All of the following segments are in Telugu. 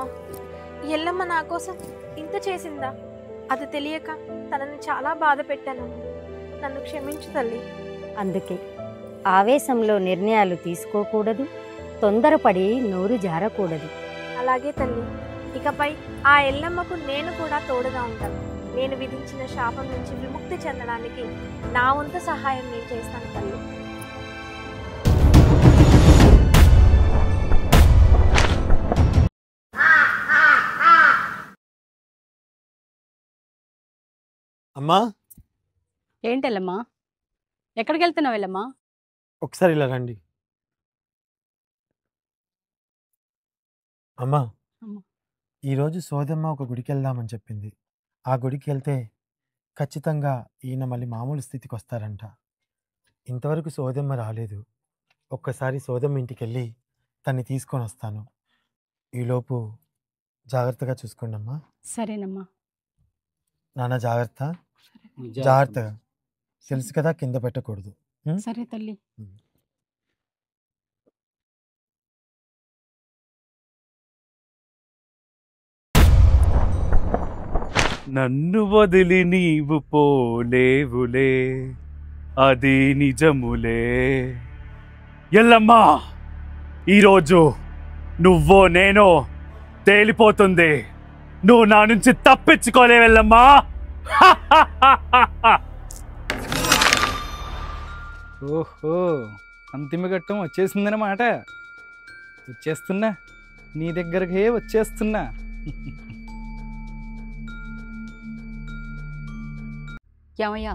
అమ్మ, ఎల్లమ్మ నా కోసం ఇంత చేసిందా? అది తెలియక తనని చాలా బాధ పెట్టాను. నన్ను క్షమించు తల్లి. అందుకే ఆవేశంలో నిర్ణయాలు తీసుకోకూడదు, తొందరపడి నోరు జారకూడదు. అలాగే తల్లి, ఇకపై ఆ ఎల్లమ్మకు నేను కూడా తోడుగా ఉంటాను. నేను విధించిన శాపం నుంచి విముక్తి చెందడానికి నా వంతు సహాయం నేను చేస్తాను తల్లి. అమ్మా, ఏంటెల్లమ్మా? ఎక్కడికి వెళ్తున్నావు ఎల్లమ్మా? ఒకసారి ఇలా రండి. అమ్మా, అమ్మా. ఈరోజు సోదమ్మ ఒక గుడికి వెళ్దామని చెప్పింది. ఆ గుడికి వెళ్తే ఖచ్చితంగా ఈయన మళ్ళీ మామూలు స్థితికి వస్తారంట. ఇంతవరకు సోదమ్మ రాలేదు. ఒక్కసారి సోదమ్మ ఇంటికి వెళ్ళి తన్ని తీసుకొని వస్తాను. ఈలోపు జాగ్రత్తగా చూసుకోండి అమ్మా. సరేనమ్మా. నాన్న జాగ్రత్త, జాగ్రత్తగా. తెలుసు కదా, కింద పెట్టకూడదు. సరే తల్లి. నన్ను వదిలి నీవు పోలేవులే, అది నిజములే. ఎల్లమ్మా, ఈరోజు నువ్వో నేనో తేలిపోతుంది. నువ్వు నా నుంచి తప్పించుకోలేవెల్లమ్మా. ఓహో, అంతిమ ఘట్టం వచ్చేసిందన్నమాట. వచ్చేస్తున్నా, నీ దగ్గరకే వచ్చేస్తున్నా. ఏమయ్యా,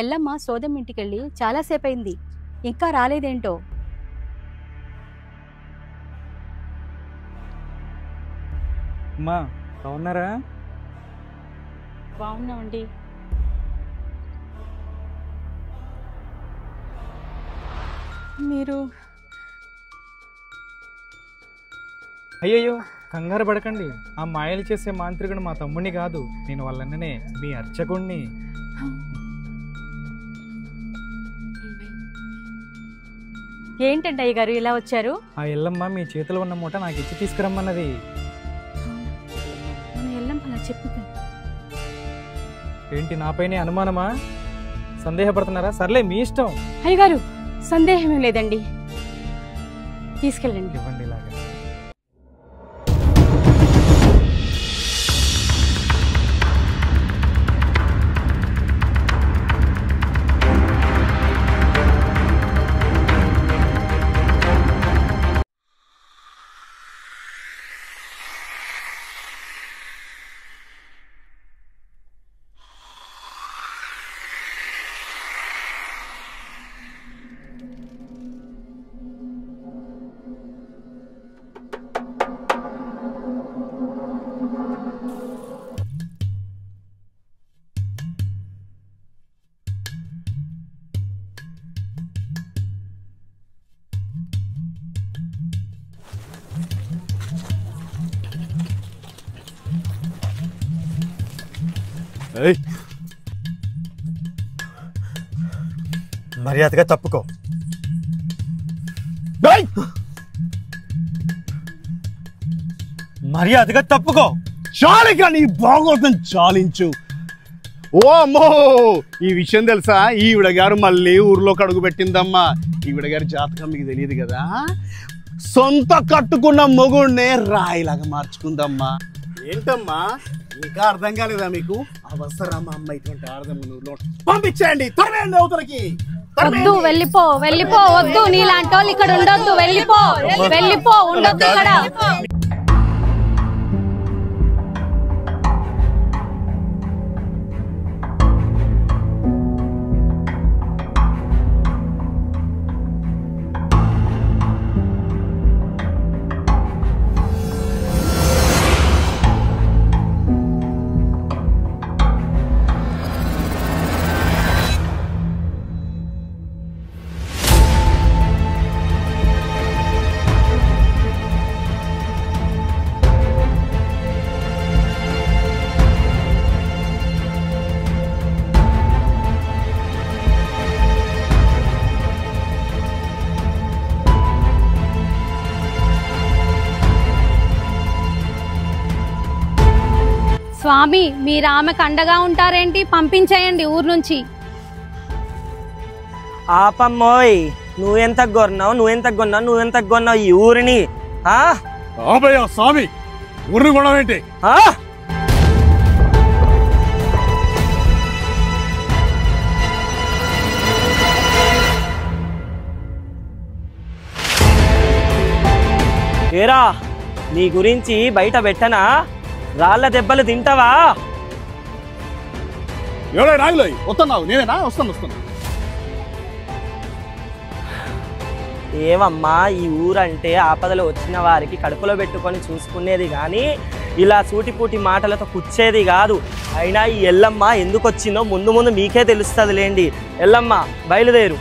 ఎల్లమ్మ సోదమ్మ ఇంటికి వెళ్ళి చాలాసేపు అయింది, ఇంకా రాలేదేంటో. అమ్మా, బాగున్నారా? బాగున్నామండి. మీరు అయ్యయ్యో, కంగారు పడకండి. ఆ మాయలు చేసే మాంత్రికుడు మా తమ్ముడిని కాదు, నేను వాళ్ళన్ననే మీ అర్చకుణ్ణి. ఏంటండి అయ్యగారు ఇలా వచ్చారు? ఆ ఎల్లమ్మ మీ చేతిలో ఉన్న మూట నాకు ఇచ్చి తీసుకురమ్మన్నది. మన ఎల్లమ్మ అలా చెప్పింది. ఏంటి, నాపైనే అనుమానమా? సందేహపడుతున్నారా? సర్లే, మీ ఇష్టం. అయ్యగారు, సందేహమేం లేదండి, తీసుకెళ్ళండి. ఇవ్వండి ఇలాగా. మర్యాదగా తప్పుకో. మర్యాదగా తప్పుకో. చాలిక నీ భాగవతం చాలించు. ఓ అమ్మో, ఈ విషయం తెలుసా? ఈవిడ గారు మళ్ళీ ఊర్లోకి అడుగు పెట్టిందమ్మా. ఈవిడ గారి జాతకం మీకు తెలియదు కదా. సొంత కట్టుకున్న మొగుడినే రాయిలాగా మార్చుకుందమ్మా. ఏంటమ్మా, ఇంకా అర్థం కాలేదా మీకు? అవసరమా అమ్మ ఇటువంటి ఆడదమ్మ? ఊర్లో పంపించేయండి, త్వరగా అవతలకి. వద్దు, వెళ్ళిపో వెళ్ళిపో, వద్దు, నీలాంటి వాళ్ళు ఇక్కడ ఉండొద్దు, వెళ్ళిపో వెళ్ళిపో, ఉండొద్దు ఇక్కడ. స్వామి మీరు ఆమెకు అండగా ఉంటారేంటి? పంపించేయండి ఊరు నుంచి. ఆపమ్మోయ్, నువ్వెంత కొన్నావు ఈ ఊరిని? స్వామి ఊరిని కొనవేంటి? ఏరా, నీ గురించి బయట పెట్టనా? రాళ్ళ దెబ్బలు తింటావా? ఎవడే రాగులో వస్తున్నావు? నేనేనా? వస్తాను. ఏమమ్మా, ఈ ఊరంటే ఆపదలు వచ్చిన వారికి కడుపులో పెట్టుకొని చూసుకునేది కానీ ఇలా సూటిపూటి మాటలతో కూర్చేది కాదు. అయినా ఈ ఎల్లమ్మ ఎందుకు వచ్చిందో ముందు ముందు మీకే తెలుస్తుంది లేండి. ఎల్లమ్మ బయలుదేరు.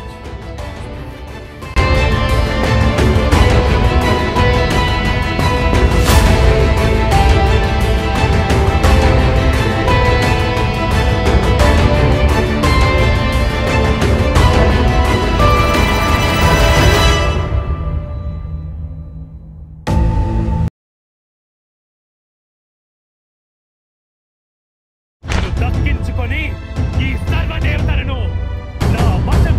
దక్కించుకొని ఈ సర్వదేవతలను నా వశం